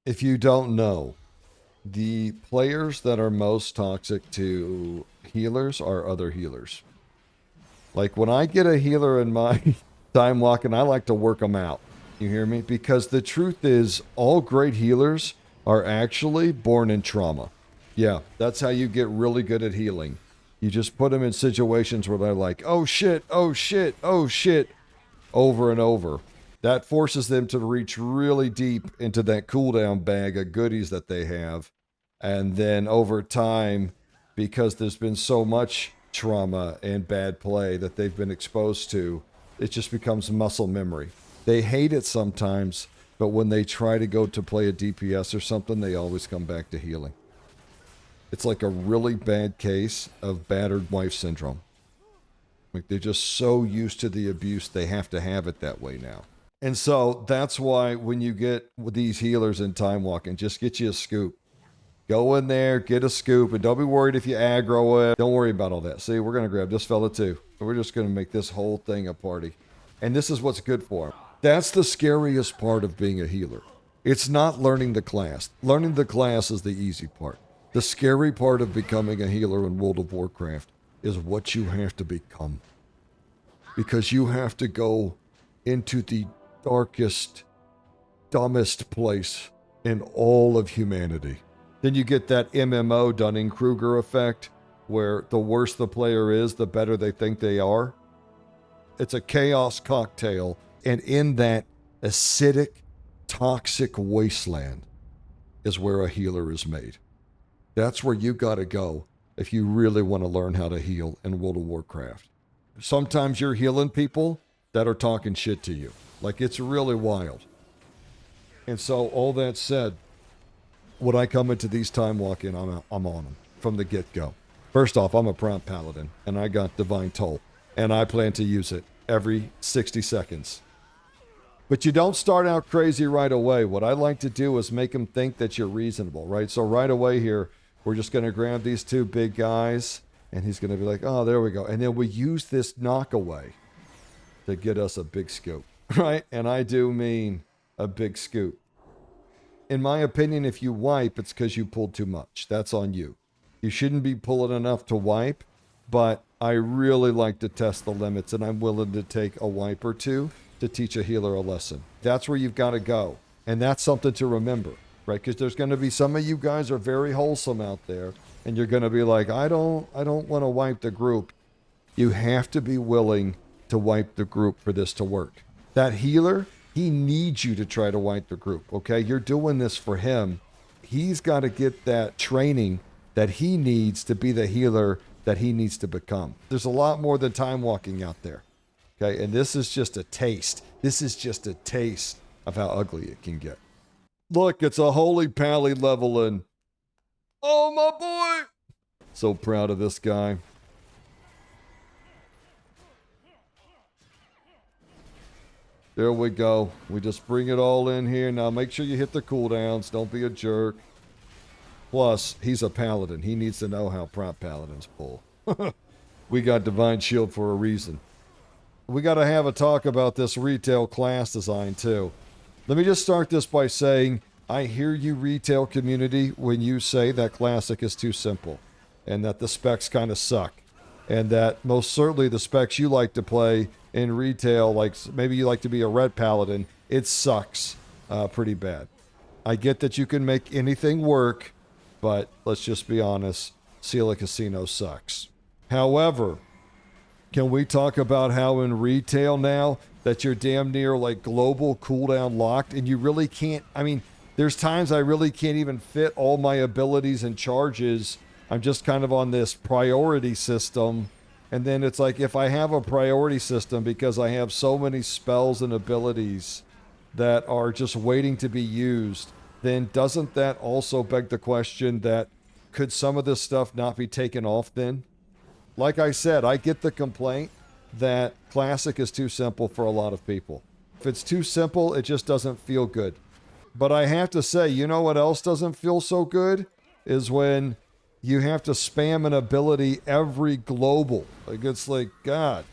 If you don't know, the players that are most toxic to healers are other healers. Like when I get a healer in my time walking, I like to work them out. You hear me? Because the truth is, all great healers are actually born in trauma. Yeah, that's how you get really good at healing. You just put them in situations where they're like, oh shit, oh shit, oh shit, over and over. That forces them to reach really deep into that cooldown bag of goodies that they have. And then over time, because there's been so much trauma and bad play that they've been exposed to, it just becomes muscle memory. They hate it sometimes, but when they try to go to play a DPS or something, they always come back to healing. It's like a really bad case of battered wife syndrome. Like they're just so used to the abuse, they have to have it that way now. And so that's why when you get these healers in time walking, just get you a scoop. Go in there, get a scoop, and don't be worried if you aggro it. Don't worry about all that. See, we're going to grab this fella too. We're just going to make this whole thing a party. And this is what's good for him. That's the scariest part of being a healer. It's not learning the class. Learning the class is the easy part. The scary part of becoming a healer in World of Warcraft is what you have to become. Because you have to go into the darkest, dumbest place in all of humanity. Then you get that MMO Dunning-Kruger effect, where the worse the player is, the better they think they are. It's a chaos cocktail, and in that acidic, toxic wasteland is where a healer is made. That's where you gotta go if you really want to learn how to heal in World of Warcraft. Sometimes you're healing people that are talking shit to you. Like, it's really wild. And so, all that said, when I come into these time walking, I'm on them from the get-go. First off, I'm a prompt paladin, and I got Divine Toll, and I plan to use it every 60 seconds. But you don't start out crazy right away. What I like to do is make them think that you're reasonable, right? So right away here, we're just going to grab these two big guys, and he's going to be like, oh, there we go. And then we use this knockaway to get us a big scoop, right? And I do mean a big scoop. In my opinion, if you wipe, it's because you pulled too much. That's on you. You shouldn't be pulling enough to wipe, but I really like to test the limits, and I'm willing to take a wipe or two to teach a healer a lesson. That's where you've got to go, and that's something to remember, right? Because there's going to be some of you guys are very wholesome out there, and you're going to be like, I don't want to wipe the group. You have to be willing to wipe the group for this to work. That healer, he needs you to try to wipe the group, okay? You're doing this for him. He's got to get that training that he needs to be the healer that he needs to become. There's a lot more than time walking out there, okay? And this is just a taste. This is just a taste of how ugly it can get. Look, it's a holy pally leveling. Oh, my boy! So proud of this guy. There we go. We just bring it all in here. Now make sure you hit the cooldowns. Don't be a jerk. Plus, he's a paladin. He needs to know how prompt paladins pull. We got Divine Shield for a reason. We got to have a talk about this retail class design too. Let me just start this by saying, I hear you retail community when you say that Classic is too simple and that the specs kind of suck. And that most certainly the specs you like to play in retail, like maybe you like to be a red paladin, it sucks pretty bad. I get that you can make anything work, but let's just be honest, Sela Casino sucks. However, can we talk about how in retail now that you're damn near like global cooldown locked and you really can't, I mean, there's times I really can't even fit all my abilities and charges. I'm just kind of on this priority system. And then it's like, if I have a priority system because I have so many spells and abilities that are just waiting to be used, then doesn't that also beg the question that could some of this stuff not be taken off then? Like I said, I get the complaint that Classic is too simple for a lot of people. If it's too simple, it just doesn't feel good. But I have to say, you know what else doesn't feel so good? Is when you have to spam an ability every global. Like, it's like, God,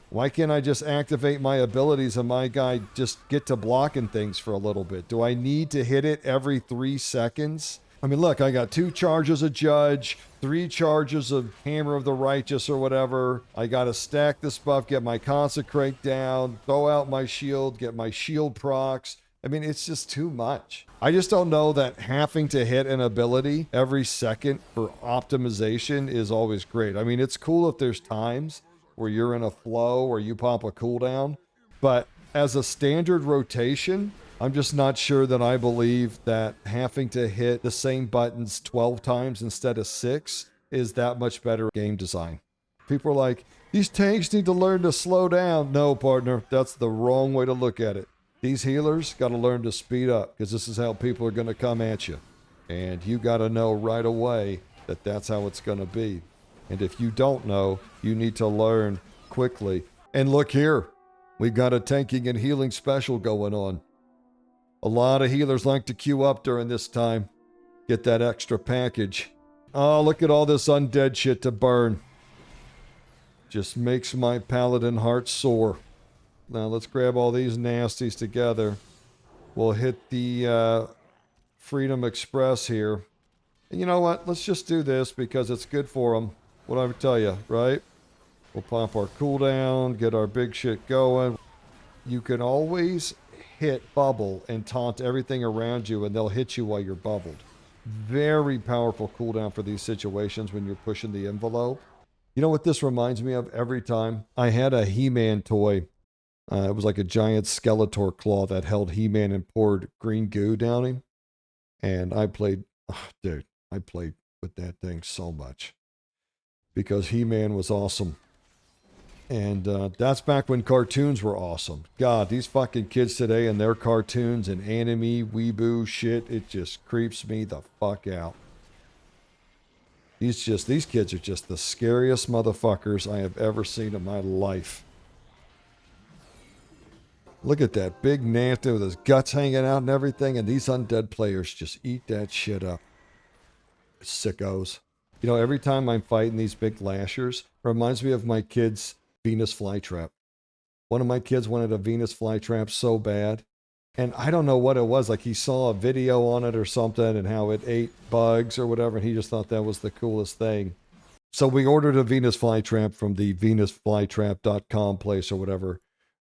Why can't I just activate my abilities and my guy just get to blocking things for a little bit? Do I need to hit it every 3 seconds? I mean, look, I got 2 charges of Judge, 3 charges of Hammer of the Righteous or whatever. I got to stack this buff, get my Consecrate down, throw out my shield, get my shield procs. I mean, it's just too much. I just don't know that having to hit an ability every second for optimization is always great. I mean, it's cool if there's times where you're in a flow or you pop a cooldown, but as a standard rotation, I'm just not sure that I believe that having to hit the same buttons 12 times instead of 6 is that much better game design. People are like, these tanks need to learn to slow down. No, partner, that's the wrong way to look at it. These healers got to learn to speed up because this is how people are going to come at you. And you got to know right away that that's how it's going to be. And if you don't know, you need to learn quickly. And look here, we've got a tanking and healing special going on. A lot of healers like to queue up during this time. Get that extra package. Oh, look at all this undead shit to burn. Just makes my paladin heart sore. Now let's grab all these nasties together. We'll hit the Freedom Express here. And you know what? Let's just do this because it's good for them. What I would tell you, right? We'll pop our cooldown, get our big shit going. You can always hit bubble and taunt everything around you and they'll hit you while you're bubbled. Very powerful cooldown for these situations when you're pushing the envelope. You know what this reminds me of every time? I had a He-Man toy. It was like a giant Skeletor claw that held He-Man and poured green goo down him. And I played, I played with that thing so much. Because He-Man was awesome. And that's back when cartoons were awesome. God, these fucking kids today and their cartoons and anime, weeboo shit, it just creeps me the fuck out. These kids are just the scariest motherfuckers I have ever seen in my life. Look at that big nasty with his guts hanging out and everything, and these undead players just eat that shit up. Sickos. You know, every time I'm fighting these big lashers, it reminds me of my kid's Venus flytrap. One of my kids wanted a Venus flytrap so bad, and I don't know what it was. Like he saw a video on it or something and how it ate bugs or whatever, and he just thought that was the coolest thing. So we ordered a Venus flytrap from the venusflytrap.com place or whatever.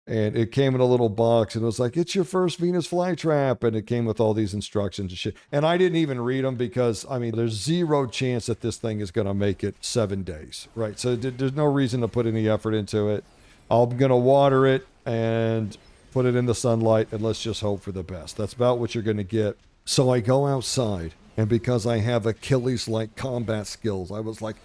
And it came in a little box and it was like, it's your first Venus flytrap. And it came with all these instructions and shit. And I didn't even read them because, I mean, there's zero chance that this thing is going to make it 7 days, right? So there's no reason to put any effort into it. I'm going to water it and put it in the sunlight and let's just hope for the best. That's about what you're going to get. So I go outside. And because I have Achilles-like combat skills, I was like,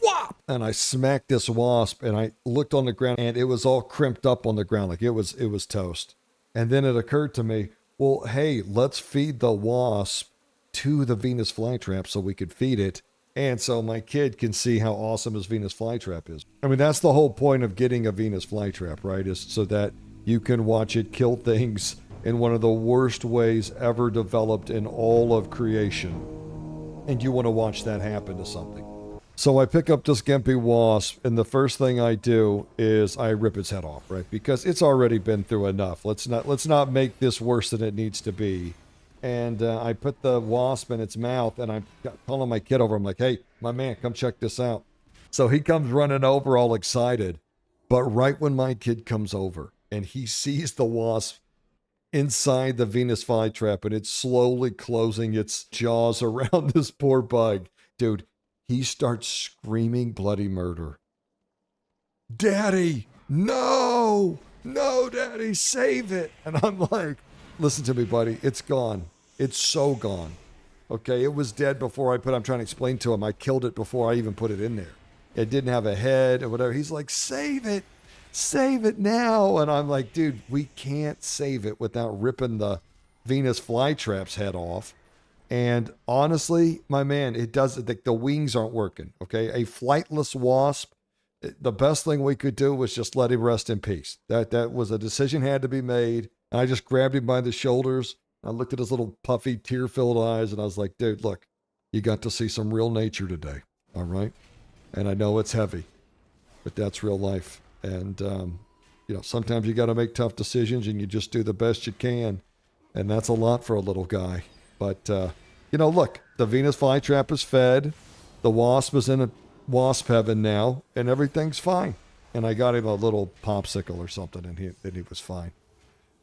whop! And I smacked this wasp, and I looked on the ground, and it was all crimped up on the ground, like it was toast. And then it occurred to me, well, hey, let's feed the wasp to the Venus flytrap so we could feed it, and so my kid can see how awesome his Venus flytrap is. I mean, that's the whole point of getting a Venus flytrap, right? Is so that you can watch it kill things in one of the worst ways ever developed in all of creation. And you want to watch that happen to something. So I pick up this Gimpy wasp, and the first thing I do is I rip its head off, right? Because it's already been through enough. Let's not make this worse than it needs to be. And I put the wasp in its mouth, and I'm calling my kid over. I'm like, hey, my man, come check this out. So he comes running over all excited. But right when my kid comes over, and he sees the wasp inside the Venus flytrap and it's slowly closing its jaws around this poor bug. Dude, he starts screaming bloody murder. Daddy, no! No, Daddy, save it! And I'm like, listen to me, buddy. It's gone. It's so gone. Okay, it was dead before I'm trying to explain to him. I killed it before I even put it in there. It didn't have a head or whatever. He's like, save it! Save it now. And I'm like, dude, we can't save it without ripping the Venus flytrap's head off. And honestly, my man, it doesn't, the wings aren't working. Okay. A flightless wasp, the best thing we could do was just let him rest in peace. That was a decision had to be made. And I just grabbed him by the shoulders. I looked at his little puffy, tear-filled eyes, and I was like, dude, look, you got to see some real nature today. All right. And I know it's heavy, but that's real life. And you know, sometimes you got to make tough decisions and you just do the best you can. And that's a lot for a little guy. But, you know, look, the Venus flytrap is fed. The wasp is in a wasp heaven now, and everything's fine. And I got him a little popsicle or something, and he was fine.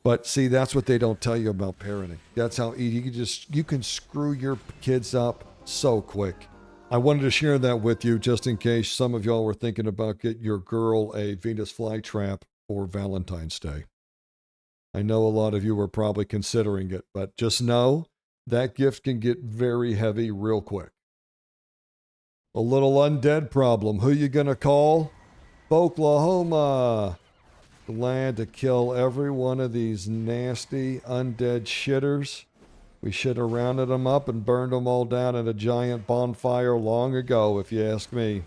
But see, that's what they don't tell you about parenting. That's how you can screw your kids up so quick. I wanted to share that with you just in case some of y'all were thinking about getting your girl a Venus flytrap for Valentine's Day. I know a lot of you were probably considering it, but just know that gift can get very heavy real quick. A little undead problem. Who you gonna call? Oklahoma. Glad to kill every one of these nasty undead shitters. We should have rounded them up and burned them all down in a giant bonfire long ago, if you ask me.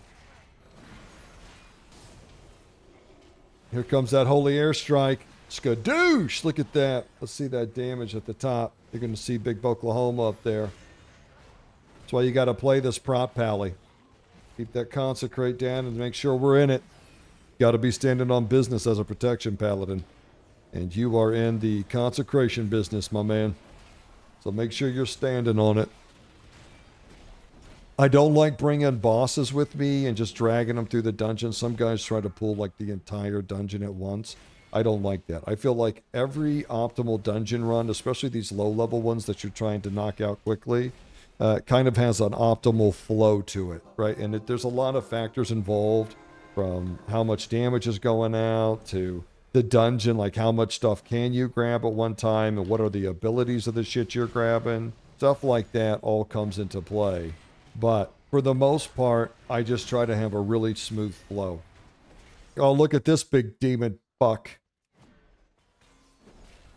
Here comes that holy airstrike. Skadoosh! Look at that. Let's see that damage at the top. You're going to see Big Oklahoma up there. That's why you got to play this ProtPally. Keep that consecrate down and make sure we're in it. Got to be standing on business as a protection paladin. And you are in the consecration business, my man. So make sure you're standing on it. I don't like bringing bosses with me and just dragging them through the dungeon. Some guys try to pull like the entire dungeon at once. I don't like that. I feel like every optimal dungeon run, especially these low-level ones that you're trying to knock out quickly, kind of has an optimal flow to it, right? And there's a lot of factors involved, from how much damage is going out to the dungeon, like how much stuff can you grab at one time and what are the abilities of the shit you're grabbing. Stuff like that all comes into play. But for the most part, I just try to have a really smooth flow. Oh, look at this big demon fuck.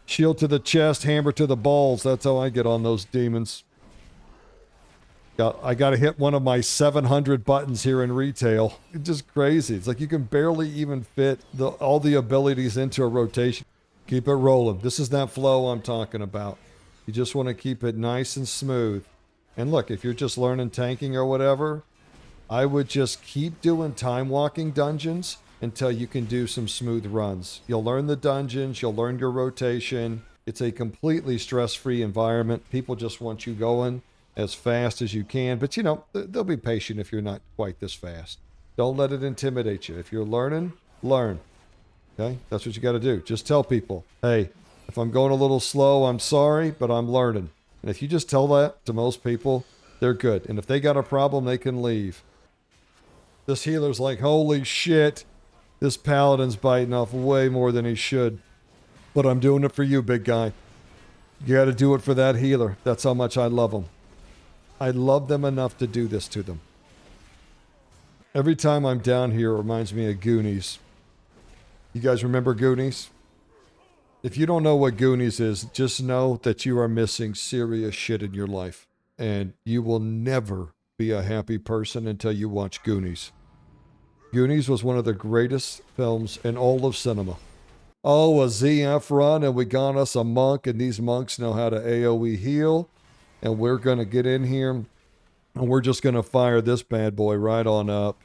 Shield to the chest, hammer to the balls. That's how I get on those demons. I got to hit one of my 700 buttons here in retail. It's just crazy. It's like you can barely even fit all the abilities into a rotation. Keep it rolling. This is that flow I'm talking about. You just want to keep it nice and smooth. And look, if you're just learning tanking or whatever, I would just keep doing time walking dungeons until you can do some smooth runs. You'll learn the dungeons. You'll learn your rotation. It's a completely stress-free environment. People just want you going as fast as you can. But, you know, they'll be patient if you're not quite this fast. Don't let it intimidate you. If you're learning, learn. Okay? That's what you got to do. Just tell people, hey, if I'm going a little slow, I'm sorry, but I'm learning. And if you just tell that to most people, they're good. And if they got a problem, they can leave. This healer's like, holy shit, this paladin's biting off way more than he should. But I'm doing it for you, big guy. You got to do it for that healer. That's how much I love him. I love them enough to do this to them. Every time I'm down here, it reminds me of Goonies. You guys remember Goonies? If you don't know what Goonies is, just know that you are missing serious shit in your life. And you will never be a happy person until you watch Goonies. Goonies was one of the greatest films in all of cinema. Oh, a ZF run, and we got us a monk, and these monks know how to AoE heal. And we're going to get in here, and we're just going to fire this bad boy right on up.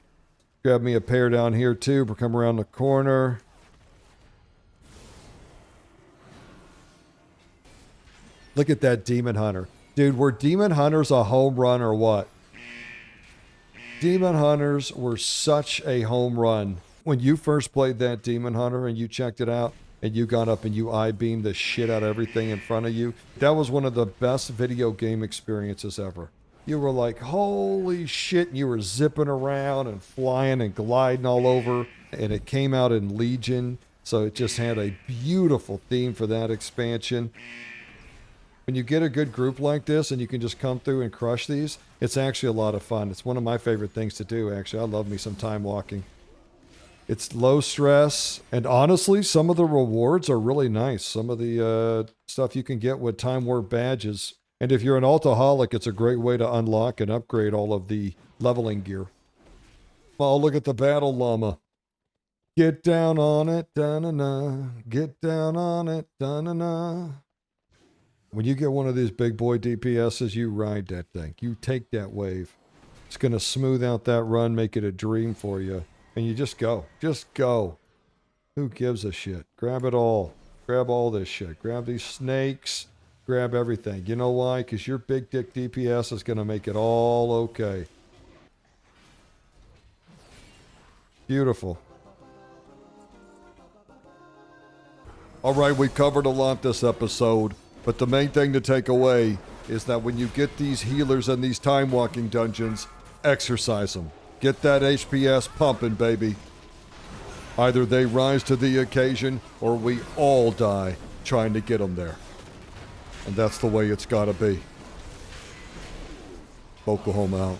Grab me a pair down here, too. We'll come around the corner. Look at that Demon Hunter. Dude, were Demon Hunters a home run or what? Demon Hunters were such a home run. When you first played that Demon Hunter and you checked it out, and you got up and you I-beamed the shit out of everything in front of you, that was one of the best video game experiences ever. You were like, holy shit, and you were zipping around and flying and gliding all over, and it came out in Legion, so it just had a beautiful theme for that expansion. When you get a good group like this and you can just come through and crush these, it's actually a lot of fun. It's one of my favorite things to do, actually. I love me some time walking. It's low stress, and honestly, some of the rewards are really nice. Some of the stuff you can get with Time Warp badges. And if you're an Altaholic, it's a great way to unlock and upgrade all of the leveling gear. Oh, look at the Battle Llama. Get down on it, da-na-na. Get down on it, da-na-na. When you get one of these big boy DPSs, you ride that thing. You take that wave. It's going to smooth out that run, make it a dream for you. And you just go. Just go. Who gives a shit? Grab it all. Grab all this shit. Grab these snakes. Grab everything. You know why? Because your big dick DPS is going to make it all okay. Beautiful. All right, we covered a lot this episode, but the main thing to take away is that when you get these healers in these time walking dungeons, exercise them. Get that HPS pumping, baby. Either they rise to the occasion or we all die trying to get them there. And that's the way it's gotta be. Oklahoma out.